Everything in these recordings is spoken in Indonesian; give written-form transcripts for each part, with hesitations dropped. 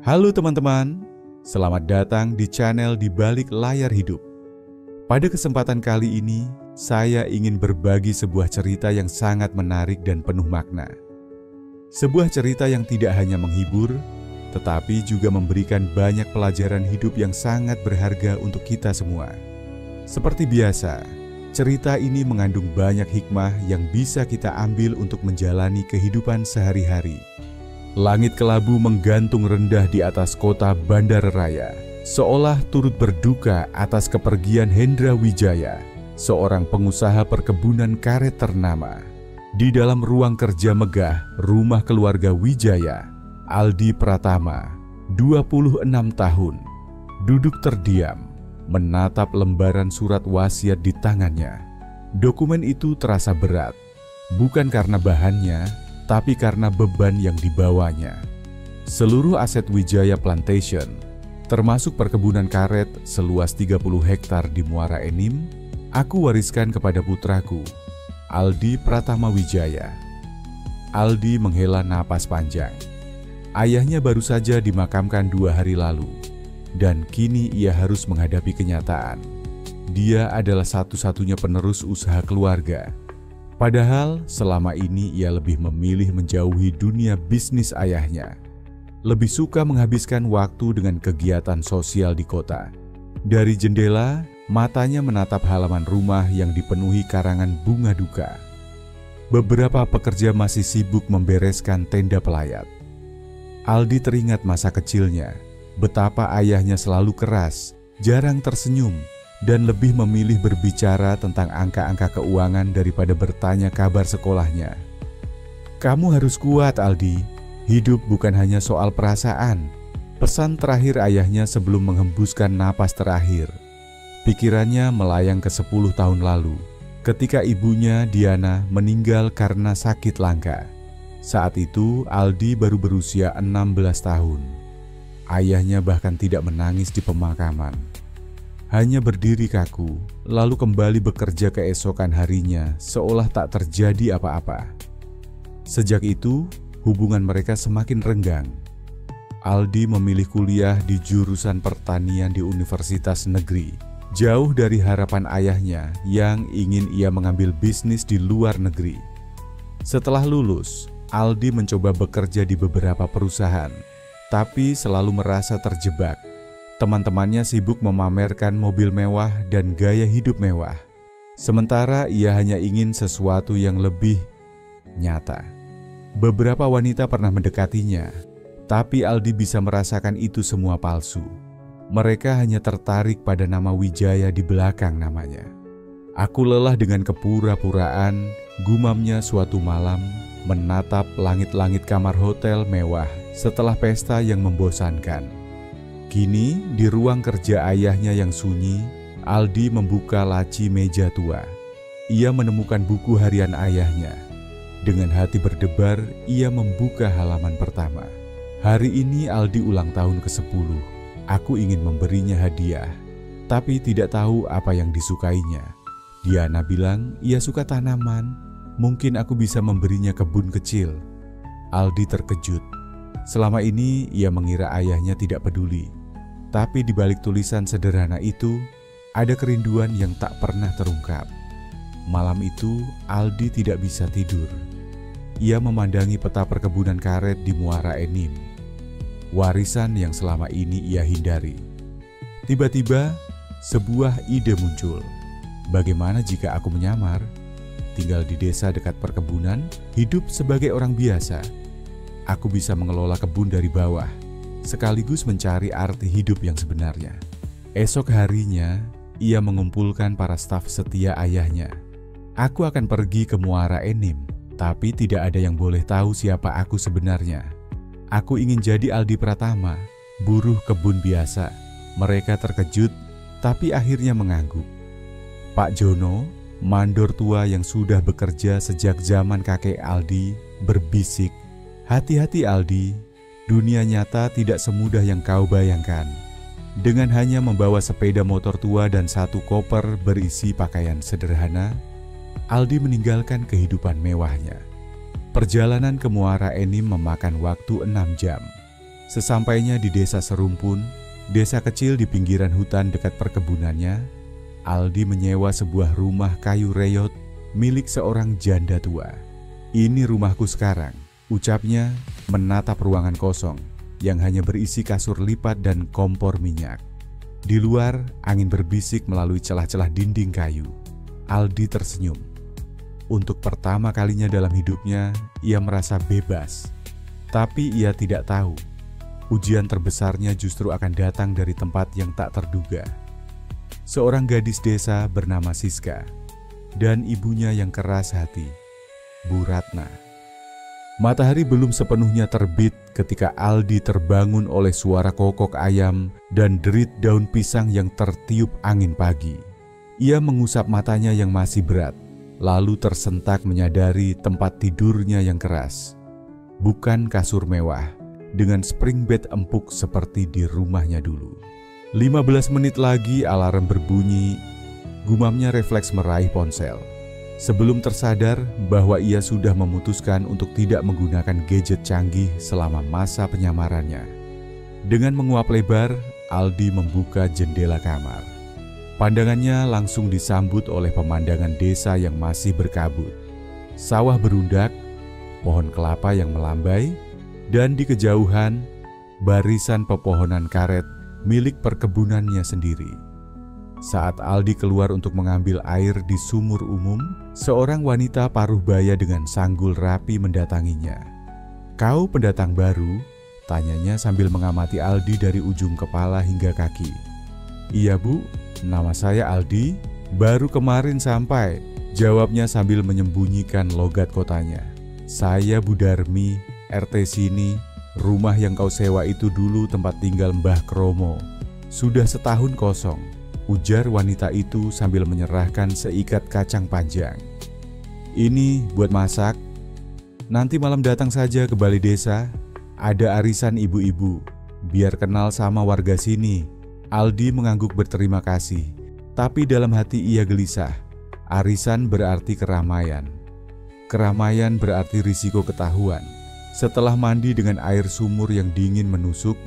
Halo teman-teman, selamat datang di channel Di Balik Layar Hidup. Pada kesempatan kali ini, saya ingin berbagi sebuah cerita yang sangat menarik dan penuh makna. Sebuah cerita yang tidak hanya menghibur, tetapi juga memberikan banyak pelajaran hidup yang sangat berharga untuk kita semua. Seperti biasa, cerita ini mengandung banyak hikmah yang bisa kita ambil untuk menjalani kehidupan sehari-hari. Langit kelabu menggantung rendah di atas kota Bandararaya, seolah turut berduka atas kepergian Hendra Wijaya, seorang pengusaha perkebunan karet ternama. Di dalam ruang kerja megah rumah keluarga Wijaya, Aldi Pratama, 26 tahun, duduk terdiam, menatap lembaran surat wasiat di tangannya. Dokumen itu terasa berat, bukan karena bahannya, tapi karena beban yang dibawanya. Seluruh aset Wijaya Plantation, termasuk perkebunan karet seluas 30 hektar di Muara Enim, aku wariskan kepada putraku, Aldi Pratama Wijaya. Aldi menghela napas panjang. Ayahnya baru saja dimakamkan 2 hari lalu, dan kini ia harus menghadapi kenyataan. Dia adalah satu-satunya penerus usaha keluarga. Padahal selama ini ia lebih memilih menjauhi dunia bisnis ayahnya. Lebih suka menghabiskan waktu dengan kegiatan sosial di kota. Dari jendela, matanya menatap halaman rumah yang dipenuhi karangan bunga duka. Beberapa pekerja masih sibuk membereskan tenda pelayat. Aldi teringat masa kecilnya, betapa ayahnya selalu keras, jarang tersenyum, dan lebih memilih berbicara tentang angka-angka keuangan daripada bertanya kabar sekolahnya. "Kamu harus kuat, Aldi. Hidup bukan hanya soal perasaan." Pesan terakhir ayahnya sebelum menghembuskan napas terakhir. Pikirannya melayang ke 10 tahun lalu, ketika ibunya, Diana, meninggal karena sakit langka. Saat itu, Aldi baru berusia 16 tahun. Ayahnya bahkan tidak menangis di pemakaman. Hanya berdiri kaku, lalu kembali bekerja keesokan harinya seolah tak terjadi apa-apa. Sejak itu, hubungan mereka semakin renggang. Aldi memilih kuliah di jurusan pertanian di Universitas Negeri, jauh dari harapan ayahnya yang ingin ia mengambil bisnis di luar negeri. Setelah lulus, Aldi mencoba bekerja di beberapa perusahaan, tapi selalu merasa terjebak. Teman-temannya sibuk memamerkan mobil mewah dan gaya hidup mewah. Sementara ia hanya ingin sesuatu yang lebih nyata. Beberapa wanita pernah mendekatinya, tapi Aldi bisa merasakan itu semua palsu. Mereka hanya tertarik pada nama Wijaya di belakang namanya. "Aku lelah dengan kepura-puraan," gumamnya suatu malam, menatap langit-langit kamar hotel mewah setelah pesta yang membosankan. Kini, di ruang kerja ayahnya yang sunyi, Aldi membuka laci meja tua. Ia menemukan buku harian ayahnya. Dengan hati berdebar, ia membuka halaman pertama. "Hari ini Aldi ulang tahun ke-10. Aku ingin memberinya hadiah, tapi tidak tahu apa yang disukainya. Diana bilang ia suka tanaman, mungkin aku bisa memberinya kebun kecil." Aldi terkejut. Selama ini ia mengira ayahnya tidak peduli. Tapi di balik tulisan sederhana itu, ada kerinduan yang tak pernah terungkap. Malam itu, Aldi tidak bisa tidur. Ia memandangi peta perkebunan karet di Muara Enim, warisan yang selama ini ia hindari. Tiba-tiba, sebuah ide muncul. Bagaimana jika aku menyamar? Tinggal di desa dekat perkebunan, hidup sebagai orang biasa. Aku bisa mengelola kebun dari bawah, sekaligus mencari arti hidup yang sebenarnya. Esok harinya, ia mengumpulkan para staf setia ayahnya. "Aku akan pergi ke Muara Enim, tapi tidak ada yang boleh tahu siapa aku sebenarnya. Aku ingin jadi Aldi Pratama, buruh kebun biasa." Mereka terkejut, tapi akhirnya mengangguk. Pak Jono, mandor tua yang sudah bekerja sejak zaman kakek Aldi, berbisik, "Hati-hati Aldi. Dunia nyata tidak semudah yang kau bayangkan." Dengan hanya membawa sepeda motor tua dan 1 koper berisi pakaian sederhana, Aldi meninggalkan kehidupan mewahnya. Perjalanan ke Muara Enim memakan waktu 6 jam. Sesampainya di desa Serumpun, desa kecil di pinggiran hutan dekat perkebunannya, Aldi menyewa sebuah rumah kayu reyot milik seorang janda tua. "Ini rumahku sekarang," ucapnya menatap ruangan kosong yang hanya berisi kasur lipat dan kompor minyak. Di luar, angin berbisik melalui celah-celah dinding kayu. Aldi tersenyum. Untuk pertama kalinya dalam hidupnya, ia merasa bebas. Tapi ia tidak tahu, ujian terbesarnya justru akan datang dari tempat yang tak terduga. Seorang gadis desa bernama Siska, dan ibunya yang keras hati, Bu Ratna. Matahari belum sepenuhnya terbit ketika Aldi terbangun oleh suara kokok ayam dan derit daun pisang yang tertiup angin pagi. Ia mengusap matanya yang masih berat, lalu tersentak menyadari tempat tidurnya yang keras. Bukan kasur mewah, dengan spring bed empuk seperti di rumahnya dulu. 15 menit lagi alarm berbunyi, gumamnya refleks meraih ponsel. Sebelum tersadar bahwa ia sudah memutuskan untuk tidak menggunakan gadget canggih selama masa penyamarannya. Dengan menguap lebar, Aldi membuka jendela kamar. Pandangannya langsung disambut oleh pemandangan desa yang masih berkabut. Sawah berundak, pohon kelapa yang melambai, dan di kejauhan, barisan pepohonan karet milik perkebunannya sendiri. Saat Aldi keluar untuk mengambil air di sumur umum, seorang wanita paruh baya dengan sanggul rapi mendatanginya. "Kau pendatang baru?" tanyanya sambil mengamati Aldi dari ujung kepala hingga kaki. "Iya Bu, nama saya Aldi, baru kemarin sampai," jawabnya sambil menyembunyikan logat kotanya. "Saya Bu Darmi, RT sini, rumah yang kau sewa itu dulu tempat tinggal Mbah Kromo. Sudah setahun kosong," ujar wanita itu sambil menyerahkan seikat kacang panjang. "Ini buat masak. Nanti malam datang saja ke balai desa, ada arisan ibu-ibu, biar kenal sama warga sini." Aldi mengangguk berterima kasih, tapi dalam hati ia gelisah. Arisan berarti keramaian. Keramaian berarti risiko ketahuan. Setelah mandi dengan air sumur yang dingin menusuk,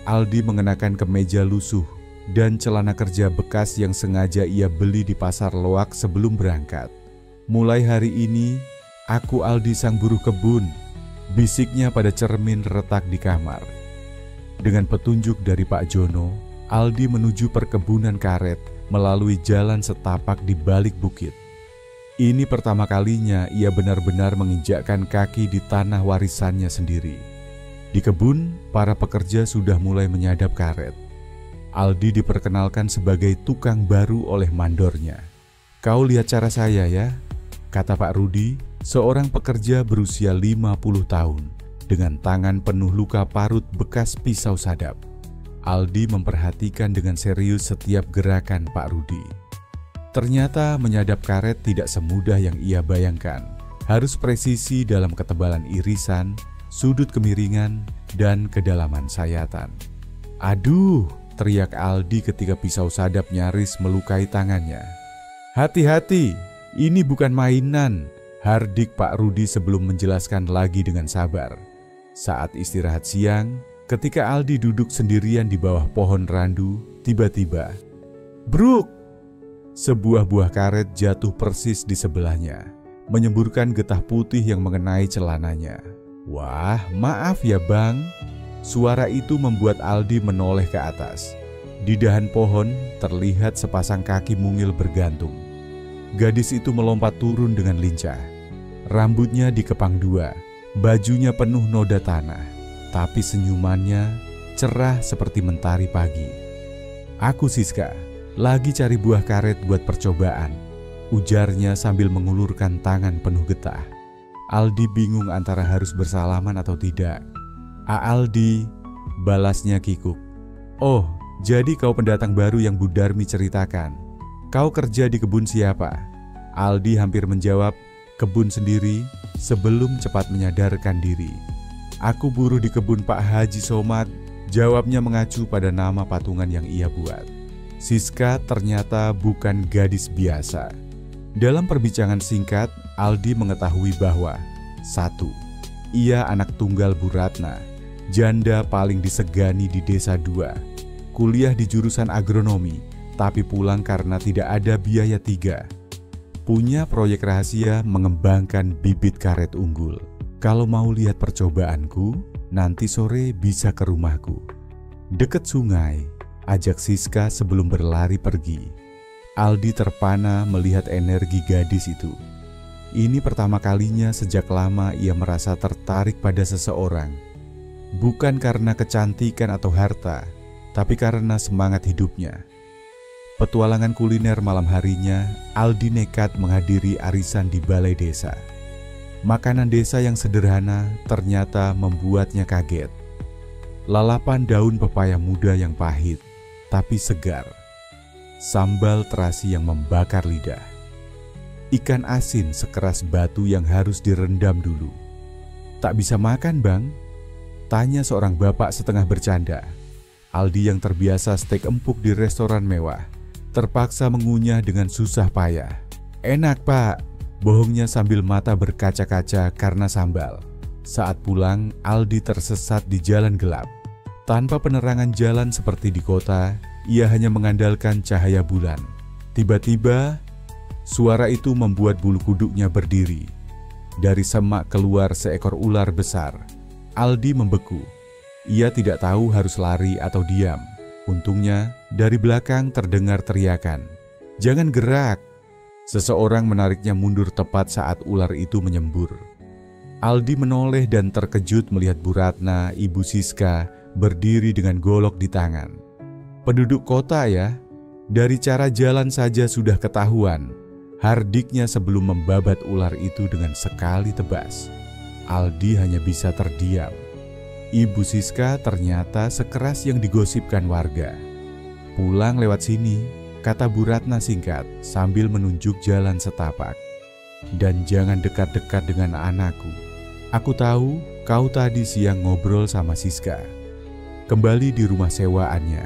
Aldi mengenakan kemeja lusuh dan celana kerja bekas yang sengaja ia beli di pasar loak sebelum berangkat. "Mulai hari ini, aku Aldi sang buruh kebun," bisiknya pada cermin retak di kamar. Dengan petunjuk dari Pak Jono, Aldi menuju perkebunan karet melalui jalan setapak di balik bukit. Ini pertama kalinya ia benar-benar menginjakkan kaki di tanah warisannya sendiri. Di kebun, para pekerja sudah mulai menyadap karet. Aldi diperkenalkan sebagai tukang baru oleh mandornya. "Kau lihat cara saya ya," kata Pak Rudi, seorang pekerja berusia 50 tahun, dengan tangan penuh luka parut bekas pisau sadap. Aldi memperhatikan dengan serius setiap gerakan Pak Rudi. Ternyata menyadap karet tidak semudah yang ia bayangkan. Harus presisi dalam ketebalan irisan, sudut kemiringan, dan kedalaman sayatan. "Aduh!" teriak Aldi ketika pisau sadap nyaris melukai tangannya. "Hati-hati, ini bukan mainan," hardik Pak Rudi sebelum menjelaskan lagi dengan sabar. Saat istirahat siang, ketika Aldi duduk sendirian di bawah pohon randu, tiba-tiba, "Bruk!" sebuah buah karet jatuh persis di sebelahnya, menyemburkan getah putih yang mengenai celananya. "Wah, maaf ya Bang." Suara itu membuat Aldi menoleh ke atas. Di dahan pohon terlihat sepasang kaki mungil bergantung. Gadis itu melompat turun dengan lincah. Rambutnya dikepang dua, bajunya penuh noda tanah, tapi senyumannya cerah seperti mentari pagi. "Aku Siska, lagi cari buah karet buat percobaan," ujarnya sambil mengulurkan tangan penuh getah. Aldi bingung antara harus bersalaman atau tidak. "Aldi," balasnya kikuk. "Oh, jadi kau pendatang baru yang Bu Darmi ceritakan. Kau kerja di kebun siapa?" Aldi hampir menjawab, "Kebun sendiri," sebelum cepat menyadarkan diri. "Aku buruh di kebun Pak Haji Somad," jawabnya mengacu pada nama patungan yang ia buat. Siska ternyata bukan gadis biasa. Dalam perbincangan singkat, Aldi mengetahui bahwa 1. Ia anak tunggal Bu Ratna. janda paling disegani di desa 2, kuliah di jurusan agronomi, tapi pulang karena tidak ada biaya 3. Punya proyek rahasia mengembangkan bibit karet unggul. Kalau mau lihat percobaanku, nanti sore bisa ke rumahku. Deket sungai, ajak Siska sebelum berlari pergi. Aldi terpana melihat energi gadis itu. Ini pertama kalinya sejak lama ia merasa tertarik pada seseorang. Bukan karena kecantikan atau harta, tapi karena semangat hidupnya. Petualangan kuliner malam harinya, Aldi nekat menghadiri arisan di balai desa. Makanan desa yang sederhana ternyata membuatnya kaget. Lalapan daun pepaya muda yang pahit, tapi segar. Sambal terasi yang membakar lidah. Ikan asin sekeras batu yang harus direndam dulu. "Tak bisa makan, Bang?" tanya seorang bapak setengah bercanda. Aldi yang terbiasa steak empuk di restoran mewah, terpaksa mengunyah dengan susah payah. "Enak, Pak," bohongnya sambil mata berkaca-kaca karena sambal. Saat pulang, Aldi tersesat di jalan gelap. Tanpa penerangan jalan seperti di kota, ia hanya mengandalkan cahaya bulan. Tiba-tiba, suara itu membuat bulu kuduknya berdiri. Dari semak keluar seekor ular besar. Aldi membeku. Ia tidak tahu harus lari atau diam. Untungnya, dari belakang terdengar teriakan, "Jangan gerak!" Seseorang menariknya mundur tepat saat ular itu menyembur. Aldi menoleh dan terkejut melihat Bu Ratna, ibu Siska, berdiri dengan golok di tangan. Penduduk kota ya, dari cara jalan saja sudah ketahuan. Hardiknya sebelum membabat ular itu dengan sekali tebas. Aldi hanya bisa terdiam. Ibu Siska ternyata sekeras yang digosipkan warga. "Pulang lewat sini," kata Bu Ratna singkat sambil menunjuk jalan setapak. "Dan jangan dekat-dekat dengan anakku. Aku tahu kau tadi siang ngobrol sama Siska." Kembali di rumah sewaannya,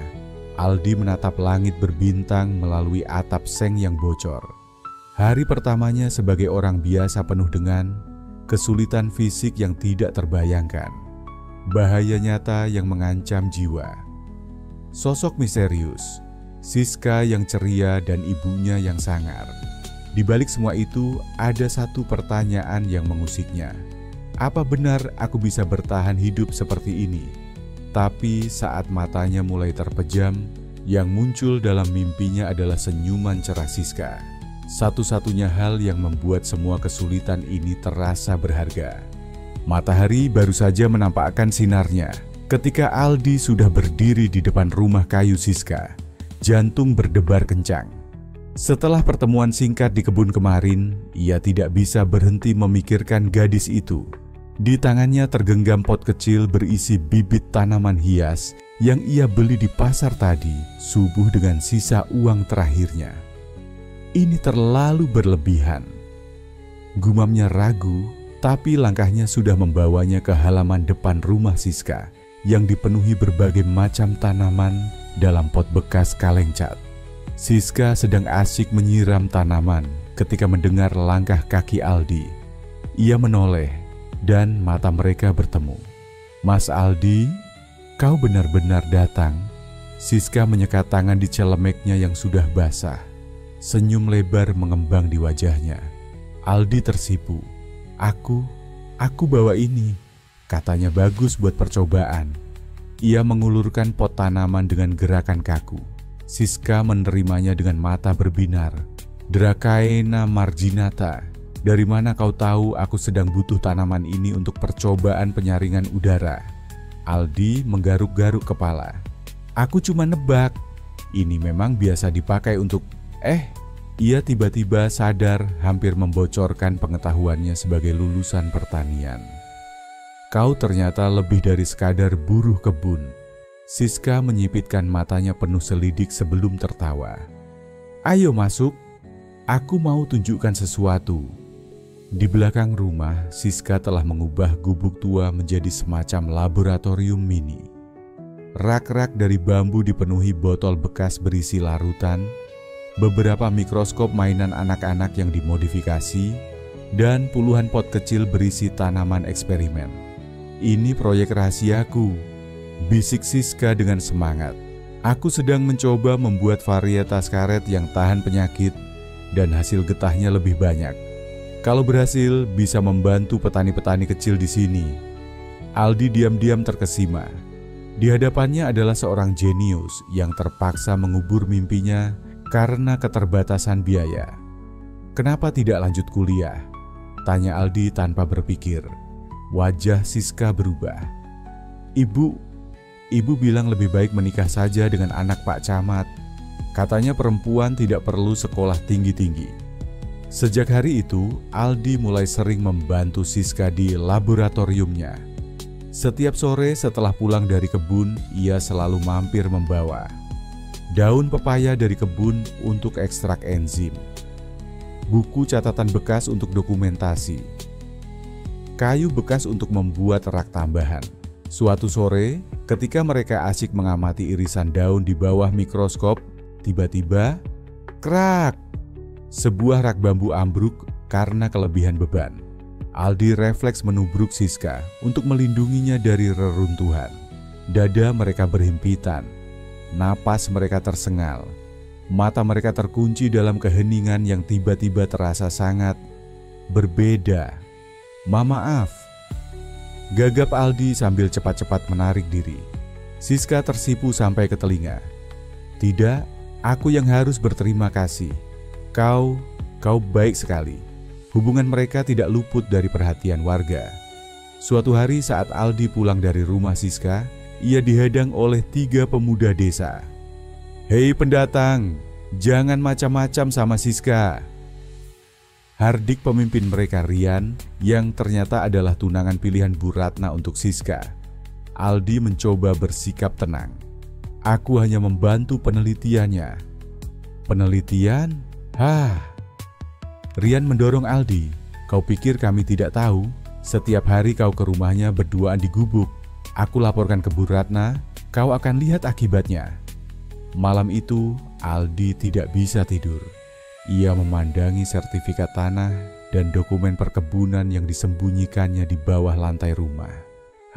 Aldi menatap langit berbintang melalui atap seng yang bocor. Hari pertamanya sebagai orang biasa penuh dengan kesulitan fisik yang tidak terbayangkan, bahaya nyata yang mengancam jiwa. Sosok misterius, Siska yang ceria dan ibunya yang sangar. Di balik semua itu ada satu pertanyaan yang mengusiknya. Apa benar aku bisa bertahan hidup seperti ini? Tapi saat matanya mulai terpejam, yang muncul dalam mimpinya adalah senyuman cerah Siska. Satu-satunya hal yang membuat semua kesulitan ini terasa berharga. Matahari baru saja menampakkan sinarnya ketika Aldi sudah berdiri di depan rumah kayu Siska. Jantung berdebar kencang. Setelah pertemuan singkat di kebun kemarin, ia tidak bisa berhenti memikirkan gadis itu. Di tangannya tergenggam pot kecil berisi bibit tanaman hias yang ia beli di pasar tadi subuh dengan sisa uang terakhirnya. Ini terlalu berlebihan. Gumamnya ragu, tapi langkahnya sudah membawanya ke halaman depan rumah Siska yang dipenuhi berbagai macam tanaman dalam pot bekas kaleng cat. Siska sedang asyik menyiram tanaman ketika mendengar langkah kaki Aldi. Ia menoleh dan mata mereka bertemu. "Mas Aldi, kau benar-benar datang?" Siska menyekat tangan di celemeknya yang sudah basah. Senyum lebar mengembang di wajahnya. Aldi tersipu. Aku bawa ini," katanya, "bagus buat percobaan." Ia mengulurkan pot tanaman dengan gerakan kaku. Siska menerimanya dengan mata berbinar. "Dracaena marginata, dari mana kau tahu aku sedang butuh tanaman ini untuk percobaan penyaringan udara?" Aldi menggaruk-garuk kepala. "Aku cuma nebak. Ini memang biasa dipakai untuk..." Ia tiba-tiba sadar hampir membocorkan pengetahuannya sebagai lulusan pertanian. "Kau ternyata lebih dari sekadar buruh kebun." Siska menyipitkan matanya penuh selidik sebelum tertawa. "Ayo masuk, aku mau tunjukkan sesuatu." Di belakang rumah, Siska telah mengubah gubuk tua menjadi semacam laboratorium mini. Rak-rak dari bambu dipenuhi botol bekas berisi larutan, beberapa mikroskop mainan anak-anak yang dimodifikasi, dan puluhan pot kecil berisi tanaman eksperimen. Ini proyek rahasiaku, bisik Siska dengan semangat. Aku sedang mencoba membuat varietas karet yang tahan penyakit dan hasil getahnya lebih banyak. Kalau berhasil, bisa membantu petani-petani kecil di sini. Aldi diam-diam terkesima. Di hadapannya adalah seorang jenius yang terpaksa mengubur mimpinya karena keterbatasan biaya. Kenapa tidak lanjut kuliah? Tanya Aldi tanpa berpikir. Wajah Siska berubah. Ibu bilang lebih baik menikah saja dengan anak Pak Camat. Katanya perempuan tidak perlu sekolah tinggi-tinggi. Sejak hari itu, Aldi mulai sering membantu Siska di laboratoriumnya. Setiap sore setelah pulang dari kebun, ia selalu mampir membawa daun pepaya dari kebun untuk ekstrak enzim, buku catatan bekas untuk dokumentasi, kayu bekas untuk membuat rak tambahan. Suatu sore, ketika mereka asyik mengamati irisan daun di bawah mikroskop, tiba-tiba, krak! Sebuah rak bambu ambruk karena kelebihan beban. Aldi refleks menubruk Siska untuk melindunginya dari reruntuhan. Dada mereka berhimpitan, napas mereka tersengal, mata mereka terkunci dalam keheningan yang tiba-tiba terasa sangat berbeda. Maaf, gagap Aldi sambil cepat-cepat menarik diri. Siska tersipu sampai ke telinga. Tidak, aku yang harus berterima kasih. Kau baik sekali. Hubungan mereka tidak luput dari perhatian warga. Suatu hari saat Aldi pulang dari rumah Siska, ia dihadang oleh 3 pemuda desa. "Hei pendatang, jangan macam-macam sama Siska." Hardik pemimpin mereka Rian, yang ternyata adalah tunangan pilihan Bu Ratna untuk Siska. Aldi mencoba bersikap tenang. "Aku hanya membantu penelitiannya." "Penelitian? Rian mendorong Aldi. "Kau pikir kami tidak tahu? Setiap hari kau ke rumahnya berduaan di gubuk. Aku laporkan ke Bu Ratna, kau akan lihat akibatnya." Malam itu, Aldi tidak bisa tidur. Ia memandangi sertifikat tanah dan dokumen perkebunan yang disembunyikannya di bawah lantai rumah.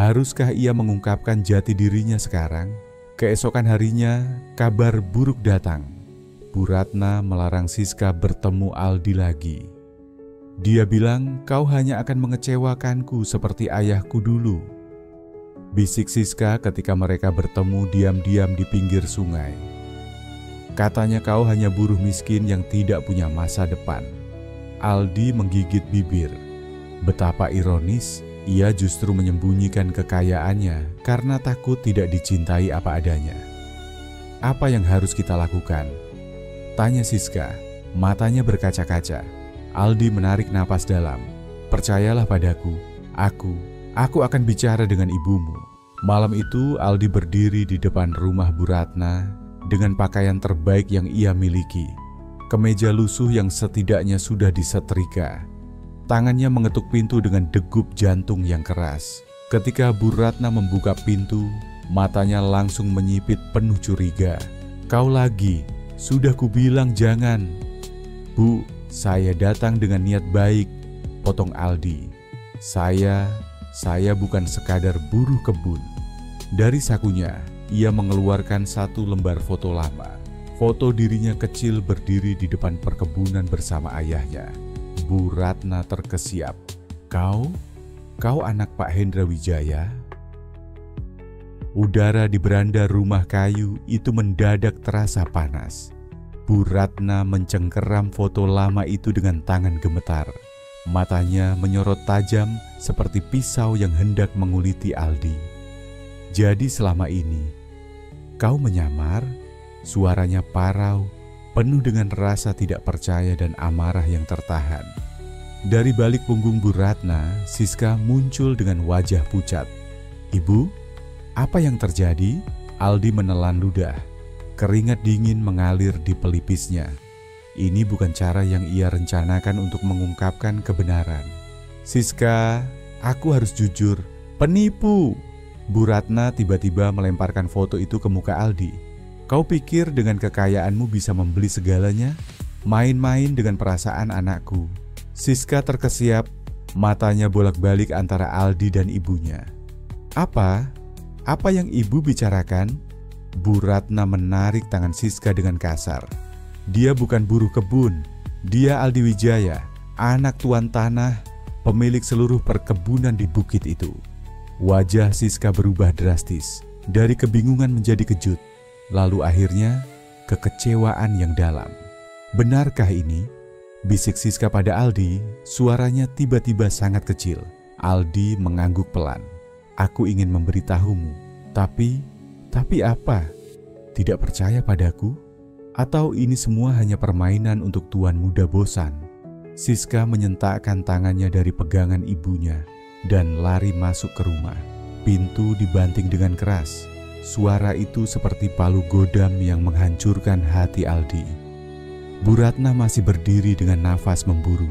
Haruskah ia mengungkapkan jati dirinya sekarang? Keesokan harinya, kabar buruk datang. Bu Ratna melarang Siska bertemu Aldi lagi. Dia bilang, "Kau hanya akan mengecewakanku seperti ayahku dulu." Bisik Siska ketika mereka bertemu diam-diam di pinggir sungai. "Katanya kau hanya buruh miskin yang tidak punya masa depan." Aldi menggigit bibir. Betapa ironis, ia justru menyembunyikan kekayaannya karena takut tidak dicintai apa adanya. "Apa yang harus kita lakukan?" tanya Siska, matanya berkaca-kaca. Aldi menarik napas dalam. "Percayalah padaku, aku akan bicara dengan ibumu." Malam itu Aldi berdiri di depan rumah Bu Ratna dengan pakaian terbaik yang ia miliki. Kemeja lusuh yang setidaknya sudah disetrika. Tangannya mengetuk pintu dengan degup jantung yang keras. Ketika Bu Ratna membuka pintu, matanya langsung menyipit penuh curiga. "Kau lagi? Sudah kubilang jangan." "Bu, saya datang dengan niat baik," potong Aldi. Saya bukan sekadar buruh kebun." Dari sakunya, ia mengeluarkan 1 lembar foto lama. Foto dirinya kecil berdiri di depan perkebunan bersama ayahnya. Bu Ratna terkesiap. Kau anak Pak Hendra Wijaya?" Udara di beranda rumah kayu itu mendadak terasa panas. Bu Ratna mencengkeram foto lama itu dengan tangan gemetar. Matanya menyorot tajam seperti pisau yang hendak menguliti Aldi. "Jadi selama ini, kau menyamar?" Suaranya parau, penuh dengan rasa tidak percaya dan amarah yang tertahan. Dari balik punggung Bu Ratna, Siska muncul dengan wajah pucat. "Ibu, apa yang terjadi?" Aldi menelan ludah. Keringat dingin mengalir di pelipisnya. Ini bukan cara yang ia rencanakan untuk mengungkapkan kebenaran. "Siska, aku harus jujur. Penipu!" Bu Ratna tiba-tiba melemparkan foto itu ke muka Aldi. "Kau pikir dengan kekayaanmu bisa membeli segalanya? Main-main dengan perasaan anakku." Siska terkesiap, matanya bolak-balik antara Aldi dan ibunya. Apa? Apa yang ibu bicarakan? Bu Ratna menarik tangan Siska dengan kasar. Dia bukan buruh kebun, dia Aldi Wijaya, anak tuan tanah, pemilik seluruh perkebunan di bukit itu. Wajah Siska berubah drastis, dari kebingungan menjadi kejut, lalu akhirnya kekecewaan yang dalam. Benarkah ini? Bisik Siska pada Aldi, suaranya tiba-tiba sangat kecil. Aldi mengangguk pelan. Aku ingin memberitahumu, tapi apa? Tidak percaya padaku? Atau ini semua hanya permainan untuk tuan muda bosan? Siska menyentakkan tangannya dari pegangan ibunya dan lari masuk ke rumah. Pintu dibanting dengan keras. Suara itu seperti palu godam yang menghancurkan hati Aldi. Bu Ratna masih berdiri dengan nafas memburu.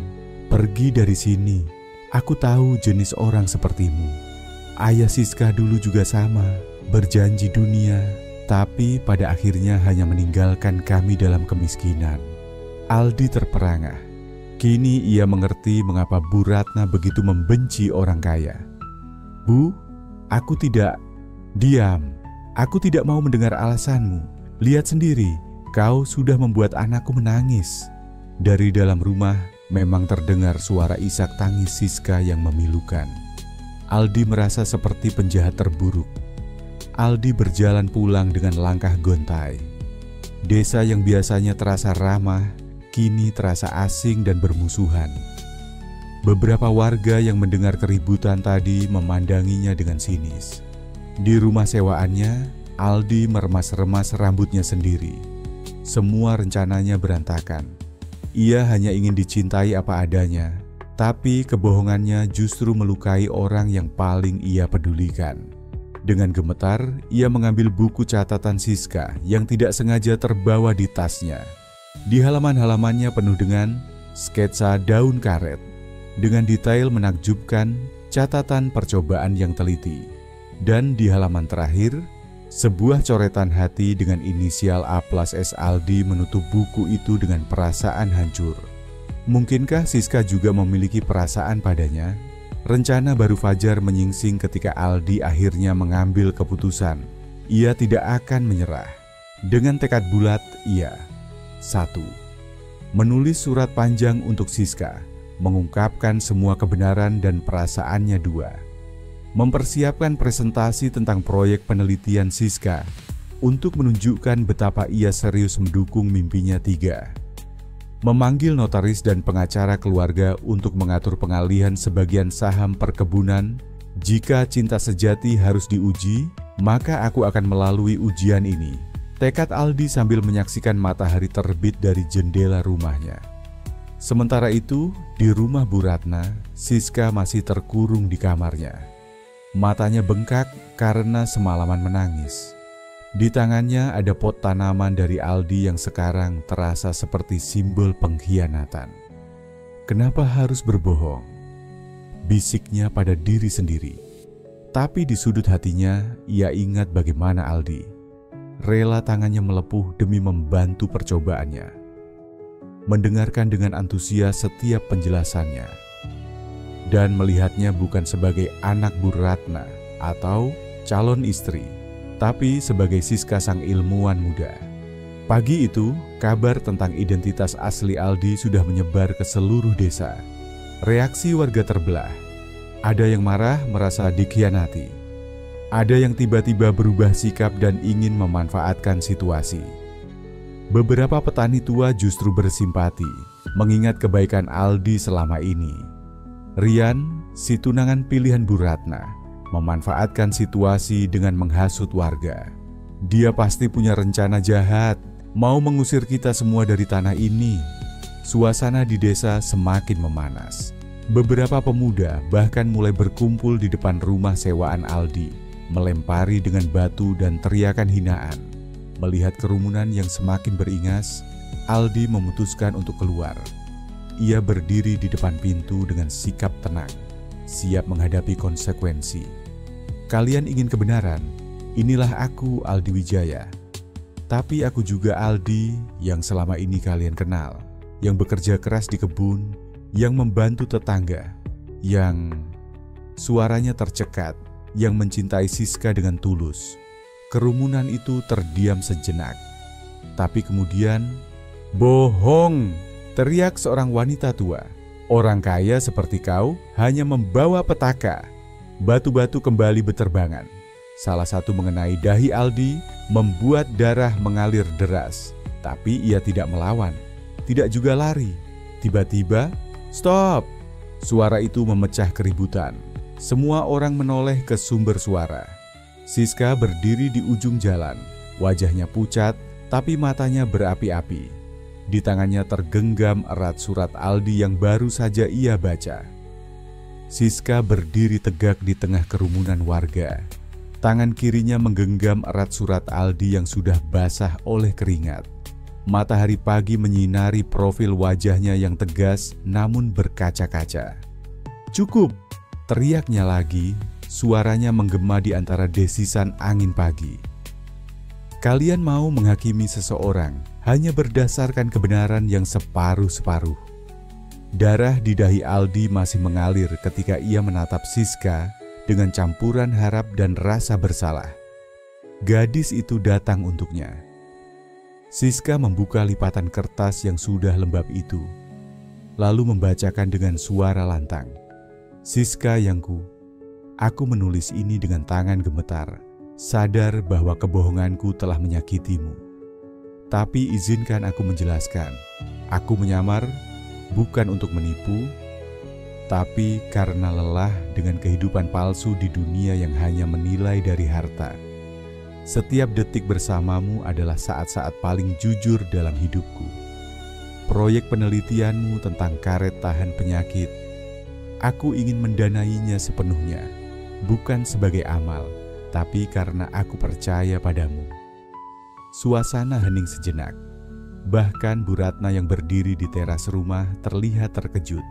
Pergi dari sini. Aku tahu jenis orang sepertimu. Ayah Siska dulu juga sama, berjanji dunia, tapi pada akhirnya hanya meninggalkan kami dalam kemiskinan. Aldi terperangah. Kini ia mengerti mengapa Bu Ratna begitu membenci orang kaya. Bu, aku tidak... Diam. Aku tidak mau mendengar alasanmu. Lihat sendiri, kau sudah membuat anakku menangis. Dari dalam rumah memang terdengar suara isak tangis Siska yang memilukan. Aldi merasa seperti penjahat terburuk. Aldi berjalan pulang dengan langkah gontai. Desa yang biasanya terasa ramah, kini terasa asing dan bermusuhan. Beberapa warga yang mendengar keributan tadi memandanginya dengan sinis. Di rumah sewaannya, Aldi meremas-remas rambutnya sendiri. Semua rencananya berantakan. Ia hanya ingin dicintai apa adanya, tapi kebohongannya justru melukai orang yang paling ia pedulikan. Dengan gemetar, ia mengambil buku catatan Siska yang tidak sengaja terbawa di tasnya. Di halaman-halamannya penuh dengan sketsa daun karet. Dengan detail menakjubkan, catatan percobaan yang teliti. Dan di halaman terakhir, sebuah coretan hati dengan inisial A+S Aldi menutup buku itu dengan perasaan hancur. Mungkinkah Siska juga memiliki perasaan padanya? Rencana baru fajar menyingsing ketika Aldi akhirnya mengambil keputusan. Ia tidak akan menyerah. Dengan tekad bulat, ia 1. Menulis surat panjang untuk Siska, mengungkapkan semua kebenaran dan perasaannya. 2. Mempersiapkan presentasi tentang proyek penelitian Siska untuk menunjukkan betapa ia serius mendukung mimpinya. 3. Memanggil notaris dan pengacara keluarga untuk mengatur pengalihan sebagian saham perkebunan. Jika cinta sejati harus diuji, maka aku akan melalui ujian ini. Tekad Aldi sambil menyaksikan matahari terbit dari jendela rumahnya. Sementara itu, di rumah Bu Ratna, Siska masih terkurung di kamarnya. Matanya bengkak karena semalaman menangis. Di tangannya ada pot tanaman dari Aldi yang sekarang terasa seperti simbol pengkhianatan. Kenapa harus berbohong? Bisiknya pada diri sendiri. Tapi di sudut hatinya, ia ingat bagaimana Aldi rela tangannya melepuh demi membantu percobaannya. Mendengarkan dengan antusias setiap penjelasannya. Dan melihatnya bukan sebagai anak Bu Ratna atau calon istri, tapi sebagai Siska sang ilmuwan muda. Pagi itu, kabar tentang identitas asli Aldi sudah menyebar ke seluruh desa. Reaksi warga terbelah. Ada yang marah merasa dikhianati. Ada yang tiba-tiba berubah sikap dan ingin memanfaatkan situasi. Beberapa petani tua justru bersimpati, mengingat kebaikan Aldi selama ini. Rian, si tunangan pilihan Bu Ratna, memanfaatkan situasi dengan menghasut warga. Dia pasti punya rencana jahat, mau mengusir kita semua dari tanah ini. Suasana di desa semakin memanas. Beberapa pemuda bahkan mulai berkumpul di depan rumah sewaan Aldi, melempari dengan batu dan teriakan hinaan. Melihat kerumunan yang semakin beringas, Aldi memutuskan untuk keluar. Ia berdiri di depan pintu dengan sikap tenang, siap menghadapi konsekuensi. Kalian ingin kebenaran? Inilah aku, Aldi Wijaya. Tapi aku juga Aldi yang selama ini kalian kenal, yang bekerja keras di kebun, yang membantu tetangga, yang suaranya tercekat yang mencintai Siska dengan tulus. Kerumunan itu terdiam sejenak. Tapi kemudian, "Bohong!" teriak seorang wanita tua. "Orang kaya seperti kau hanya membawa petaka." Batu-batu kembali beterbangan. Salah satu mengenai dahi Aldi, membuat darah mengalir deras. Tapi ia tidak melawan, tidak juga lari. Tiba-tiba, "Stop!" Suara itu memecah keributan. Semua orang menoleh ke sumber suara. Siska berdiri di ujung jalan. Wajahnya pucat, tapi matanya berapi-api. Di tangannya tergenggam erat surat Aldi yang baru saja ia baca. Siska berdiri tegak di tengah kerumunan warga. Tangan kirinya menggenggam erat surat Aldi yang sudah basah oleh keringat. Matahari pagi menyinari profil wajahnya yang tegas namun berkaca-kaca. "Cukup!" teriaknya lagi, suaranya menggema di antara desisan angin pagi. "Kalian mau menghakimi seseorang hanya berdasarkan kebenaran yang separuh-separuh." Darah di dahi Aldi masih mengalir ketika ia menatap Siska dengan campuran harap dan rasa bersalah. Gadis itu datang untuknya. Siska membuka lipatan kertas yang sudah lembab itu, lalu membacakan dengan suara lantang. "Siska yangku, aku menulis ini dengan tangan gemetar, sadar bahwa kebohonganku telah menyakitimu. Tapi izinkan aku menjelaskan, aku menyamar bukan untuk menipu, tapi karena lelah dengan kehidupan palsu di dunia yang hanya menilai dari harta. Setiap detik bersamamu adalah saat-saat paling jujur dalam hidupku. Proyek penelitianmu tentang karet tahan penyakit, aku ingin mendanainya sepenuhnya, bukan sebagai amal, tapi karena aku percaya padamu." Suasana hening sejenak. Bahkan Bu Ratna yang berdiri di teras rumah terlihat terkejut.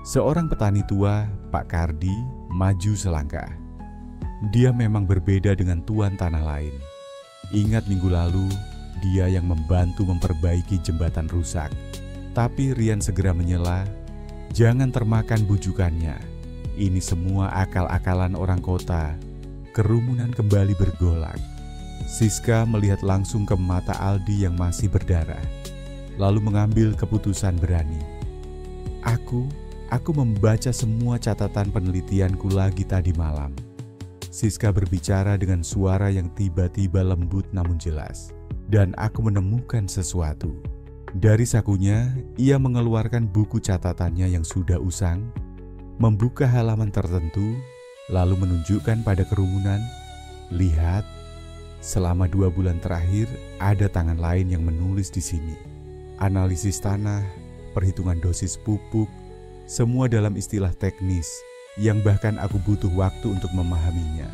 Seorang petani tua, Pak Kardi, maju selangkah. Dia memang berbeda dengan tuan tanah lain. Ingat minggu lalu, dia yang membantu memperbaiki jembatan rusak. Tapi Rian segera menyela, "Jangan termakan bujukannya. Ini semua akal-akalan orang kota." Kerumunan kembali bergolak. Siska melihat langsung ke mata Aldi yang masih berdarah, lalu mengambil keputusan berani. Aku membaca semua catatan penelitianku lagi tadi malam." Siska berbicara dengan suara yang tiba-tiba lembut namun jelas. "Dan aku menemukan sesuatu." Dari sakunya, ia mengeluarkan buku catatannya yang sudah usang, membuka halaman tertentu, lalu menunjukkan pada kerumunan, "Lihat, selama 2 bulan terakhir ada tangan lain yang menulis di sini. Analisis tanah, perhitungan dosis pupuk, semua dalam istilah teknis yang bahkan aku butuh waktu untuk memahaminya."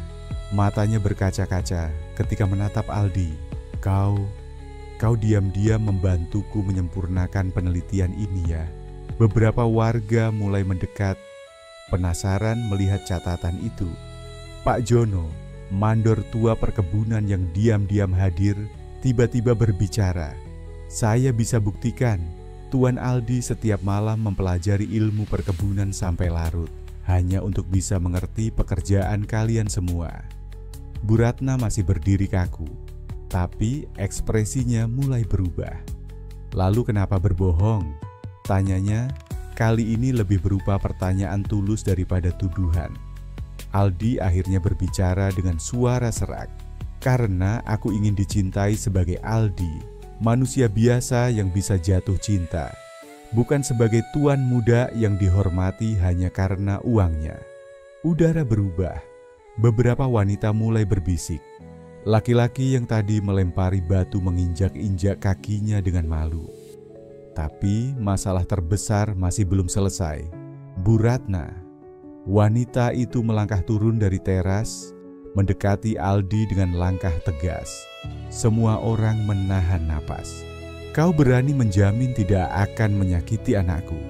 Matanya berkaca-kaca ketika menatap Aldi. Kau diam-diam membantuku menyempurnakan penelitian ini ya." Beberapa warga mulai mendekat, penasaran melihat catatan itu. Pak Jono, mandor tua perkebunan yang diam-diam hadir, tiba-tiba berbicara. "Saya bisa buktikan, Tuan Aldi setiap malam mempelajari ilmu perkebunan sampai larut, hanya untuk bisa mengerti pekerjaan kalian semua." Bu Ratna masih berdiri kaku, tapi ekspresinya mulai berubah. "Lalu kenapa berbohong?" tanyanya. Kali ini lebih berupa pertanyaan tulus daripada tuduhan. Aldi akhirnya berbicara dengan suara serak. "Karena aku ingin dicintai sebagai Aldi, manusia biasa yang bisa jatuh cinta, bukan sebagai tuan muda yang dihormati hanya karena uangnya." Udara berubah. Beberapa wanita mulai berbisik. Laki-laki yang tadi melempari batu menginjak-injak kakinya dengan malu. Tapi masalah terbesar masih belum selesai. Bu Ratna, wanita itu melangkah turun dari teras, mendekati Aldi dengan langkah tegas. Semua orang menahan napas. "Kau berani menjamin tidak akan menyakiti anakku,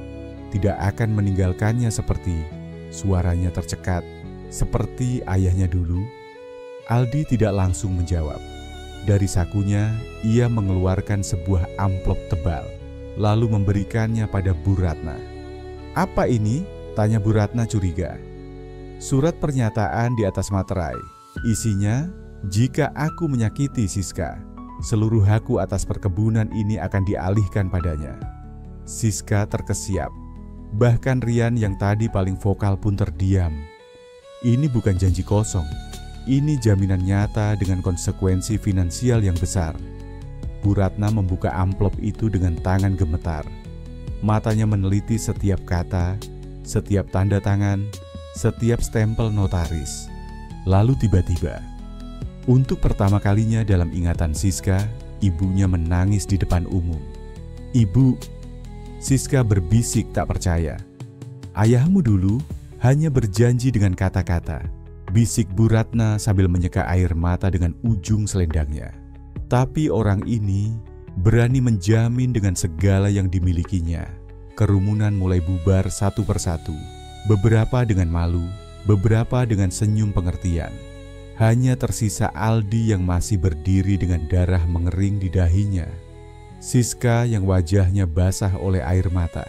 tidak akan meninggalkannya seperti..." Suaranya tercekat, seperti ayahnya dulu. Aldi tidak langsung menjawab. Dari sakunya, ia mengeluarkan sebuah amplop tebal, lalu memberikannya pada Bu Ratna. "Apa ini?" tanya Bu Ratna curiga. Surat pernyataan di atas materai. Isinya, jika aku menyakiti Siska, seluruh hakku atas perkebunan ini akan dialihkan padanya. Siska terkesiap. Bahkan Rian yang tadi paling vokal pun terdiam. Ini bukan janji kosong. Ini jaminan nyata dengan konsekuensi finansial yang besar. Bu Ratna membuka amplop itu dengan tangan gemetar. Matanya meneliti setiap kata, setiap tanda tangan, setiap stempel notaris. Lalu tiba-tiba, untuk pertama kalinya dalam ingatan Siska, ibunya menangis di depan umum. "Ibu," Siska berbisik tak percaya. "Ayahmu dulu hanya berjanji dengan kata-kata," bisik Bu Ratna sambil menyeka air mata dengan ujung selendangnya. "Tapi orang ini berani menjamin dengan segala yang dimilikinya." Kerumunan mulai bubar satu persatu. Beberapa dengan malu, beberapa dengan senyum pengertian. Hanya tersisa Aldi yang masih berdiri dengan darah mengering di dahinya. Siska yang wajahnya basah oleh air mata.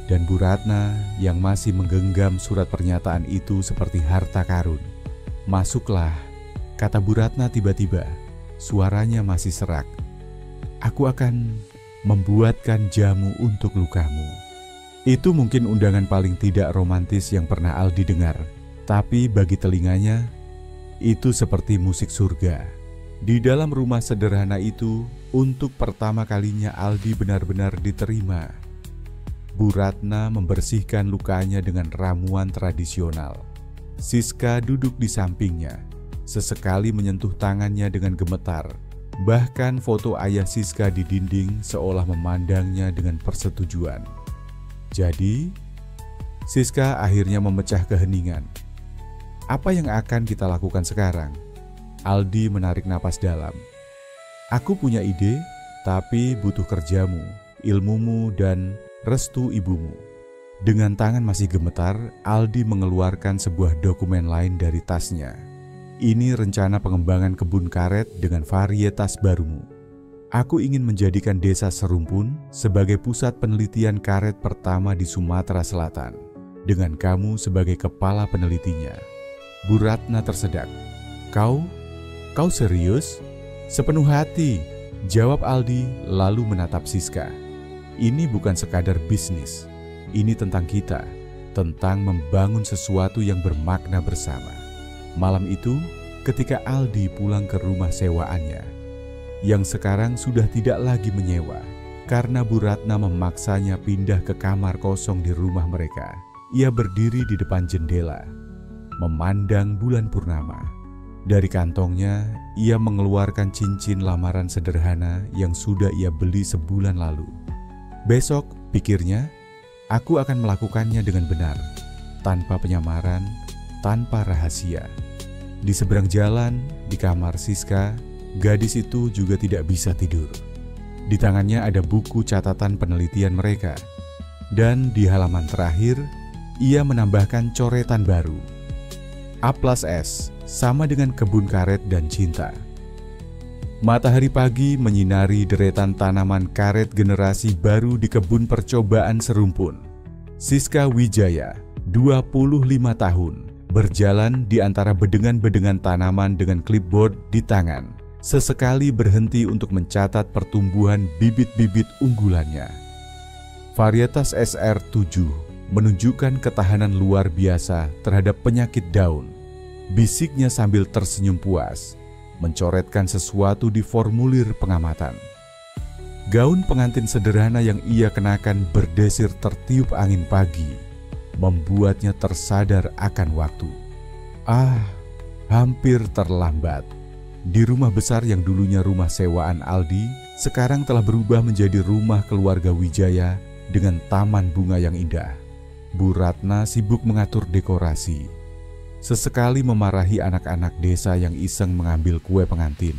Dan Bu Ratna yang masih menggenggam surat pernyataan itu seperti harta karun. "Masuklah," kata Bu Ratna tiba-tiba. Suaranya masih serak. "Aku akan membuatkan jamu untuk lukamu." Itu mungkin undangan paling tidak romantis yang pernah Aldi dengar. Tapi bagi telinganya, itu seperti musik surga. Di dalam rumah sederhana itu, untuk pertama kalinya Aldi benar-benar diterima. Bu Ratna membersihkan lukanya dengan ramuan tradisional. Siska duduk di sampingnya, sesekali menyentuh tangannya dengan gemetar. Bahkan foto ayah Siska di dinding seolah memandangnya dengan persetujuan. Jadi, Siska akhirnya memecah keheningan. "Apa yang akan kita lakukan sekarang?" Aldi menarik napas dalam. "Aku punya ide, tapi butuh kerjamu, ilmumu, dan restu ibumu." Dengan tangan masih gemetar, Aldi mengeluarkan sebuah dokumen lain dari tasnya. "Ini rencana pengembangan kebun karet dengan varietas barumu. Aku ingin menjadikan desa Serumpun sebagai pusat penelitian karet pertama di Sumatera Selatan, dengan kamu sebagai kepala penelitinya." Bu Ratna tersedak. Kau serius?" "Sepenuh hati," jawab Aldi lalu menatap Siska. "Ini bukan sekadar bisnis. Ini tentang kita, tentang membangun sesuatu yang bermakna bersama." Malam itu, ketika Aldi pulang ke rumah sewaannya, yang sekarang sudah tidak lagi menyewa, karena Bu Ratna memaksanya pindah ke kamar kosong di rumah mereka, ia berdiri di depan jendela, memandang bulan purnama. Dari kantongnya, ia mengeluarkan cincin lamaran sederhana yang sudah ia beli sebulan lalu. "Besok," pikirnya, "aku akan melakukannya dengan benar, tanpa penyamaran, tanpa rahasia." Di seberang jalan, di kamar Siska, gadis itu juga tidak bisa tidur. Di tangannya ada buku catatan penelitian mereka. Dan di halaman terakhir, ia menambahkan coretan baru. A+S sama dengan kebun karet dan cinta. Matahari pagi menyinari deretan tanaman karet generasi baru di kebun percobaan Serumpun. Siska Wijaya, 25 tahun, berjalan di antara bedengan-bedengan tanaman dengan clipboard di tangan. Sesekali berhenti untuk mencatat pertumbuhan bibit-bibit unggulannya. Varietas SR7 menunjukkan ketahanan luar biasa terhadap penyakit daun. Bisiknya sambil tersenyum puas, mencoretkan sesuatu di formulir pengamatan. Gaun pengantin sederhana yang ia kenakan berdesir tertiup angin pagi, membuatnya tersadar akan waktu. Hampir terlambat. Di rumah besar yang dulunya rumah sewaan Aldi, sekarang telah berubah menjadi rumah keluarga Wijaya dengan taman bunga yang indah. Bu Ratna sibuk mengatur dekorasi. Sesekali memarahi anak-anak desa yang iseng mengambil kue pengantin.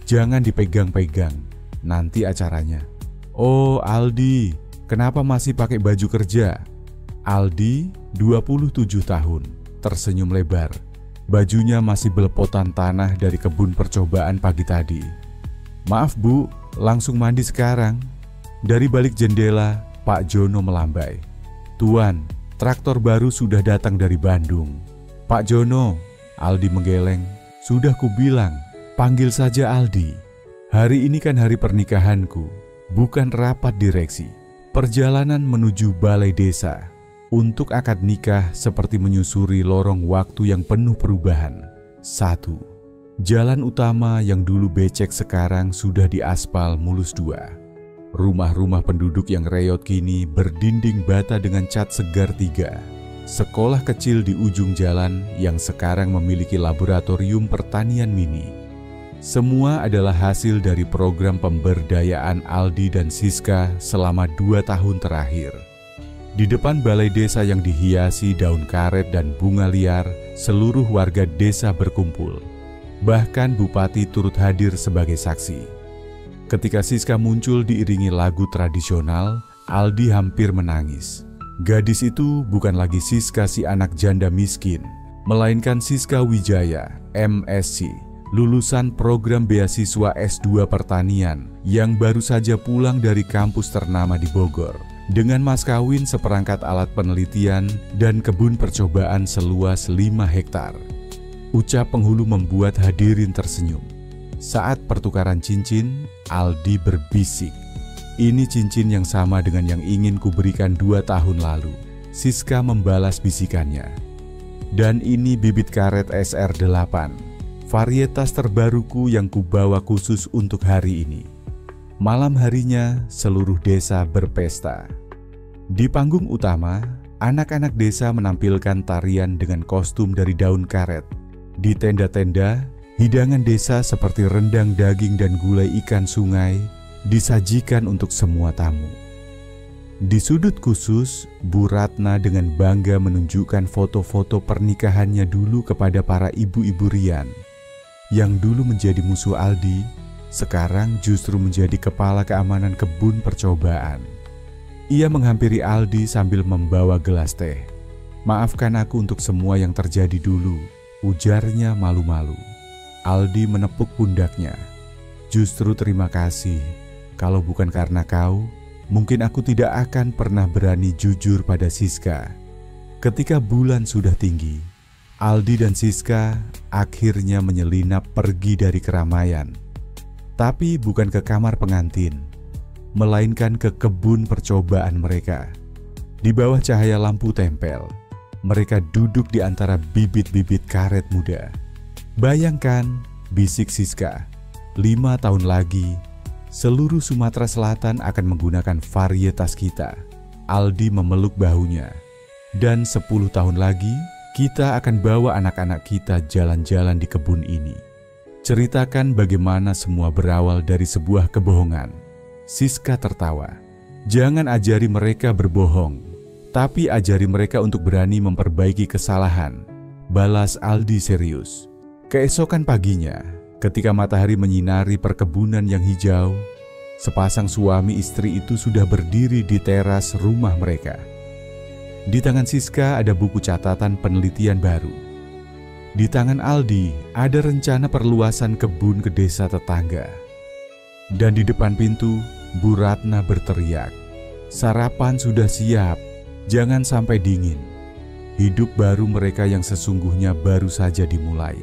"Jangan dipegang-pegang, nanti acaranya." "Oh Aldi, kenapa masih pakai baju kerja?" Aldi, 27 tahun, tersenyum lebar. Bajunya masih belepotan tanah dari kebun percobaan pagi tadi. "Maaf Bu, langsung mandi sekarang." Dari balik jendela, Pak Jono melambai. "Tuan, traktor baru sudah datang dari Bandung. "Pak Jono," Aldi menggeleng. "Sudah kubilang, panggil saja Aldi. Hari ini kan hari pernikahanku, bukan rapat direksi. Perjalanan menuju balai desa untuk akad nikah seperti menyusuri lorong waktu yang penuh perubahan. 1. Jalan utama yang dulu becek sekarang sudah diaspal mulus. 2. Rumah-rumah penduduk yang reot kini berdinding bata dengan cat segar. 3. Sekolah kecil di ujung jalan yang sekarang memiliki laboratorium pertanian mini. Semua adalah hasil dari program pemberdayaan Aldi dan Siska selama 2 tahun terakhir. Di depan balai desa yang dihiasi daun karet dan bunga liar, seluruh warga desa berkumpul. Bahkan Bupati turut hadir sebagai saksi. Ketika Siska muncul diiringi lagu tradisional, Aldi hampir menangis. Gadis itu bukan lagi Siska si anak janda miskin, melainkan Siska Wijaya, MSc, lulusan program beasiswa S2 Pertanian yang baru saja pulang dari kampus ternama di Bogor, dengan mas kawin seperangkat alat penelitian dan kebun percobaan seluas 5 hektar. Ucap penghulu membuat hadirin tersenyum. Saat pertukaran cincin, Aldi berbisik, "Ini cincin yang sama dengan yang ingin kuberikan 2 tahun lalu." Siska membalas bisikannya. "Dan ini bibit karet SR8, varietas terbaruku yang kubawa khusus untuk hari ini." Malam harinya, seluruh desa berpesta. Di panggung utama, anak-anak desa menampilkan tarian dengan kostum dari daun karet. Di tenda-tenda, hidangan desa seperti rendang daging dan gulai ikan sungai disajikan untuk semua tamu. Di sudut khusus, Bu Ratna dengan bangga menunjukkan foto-foto pernikahannya dulu kepada para ibu-ibu Rian. Yang dulu menjadi musuh Aldi, sekarang justru menjadi kepala keamanan kebun percobaan. Ia menghampiri Aldi sambil membawa gelas teh. "Maafkan aku untuk semua yang terjadi dulu," ujarnya malu-malu. Aldi menepuk pundaknya. "Justru terima kasih. Kalau bukan karena kau, mungkin aku tidak akan pernah berani jujur pada Siska." Ketika bulan sudah tinggi, Aldi dan Siska akhirnya menyelinap pergi dari keramaian. Tapi bukan ke kamar pengantin, melainkan ke kebun percobaan mereka. Di bawah cahaya lampu tempel, mereka duduk di antara bibit-bibit karet muda. "Bayangkan," bisik Siska, 5 tahun lagi, seluruh Sumatera Selatan akan menggunakan varietas kita." Aldi memeluk bahunya. "Dan 10 tahun lagi, kita akan bawa anak-anak kita jalan-jalan di kebun ini. Ceritakan bagaimana semua berawal dari sebuah kebohongan." Siska tertawa. "Jangan ajari mereka berbohong, tapi ajari mereka untuk berani memperbaiki kesalahan," balas Aldi serius. Keesokan paginya, ketika matahari menyinari perkebunan yang hijau, sepasang suami istri itu sudah berdiri di teras rumah mereka. Di tangan Siska ada buku catatan penelitian baru. Di tangan Aldi ada rencana perluasan kebun ke desa tetangga. Dan di depan pintu, Bu Ratna berteriak, "Sarapan sudah siap, jangan sampai dingin." Hidup baru mereka yang sesungguhnya baru saja dimulai.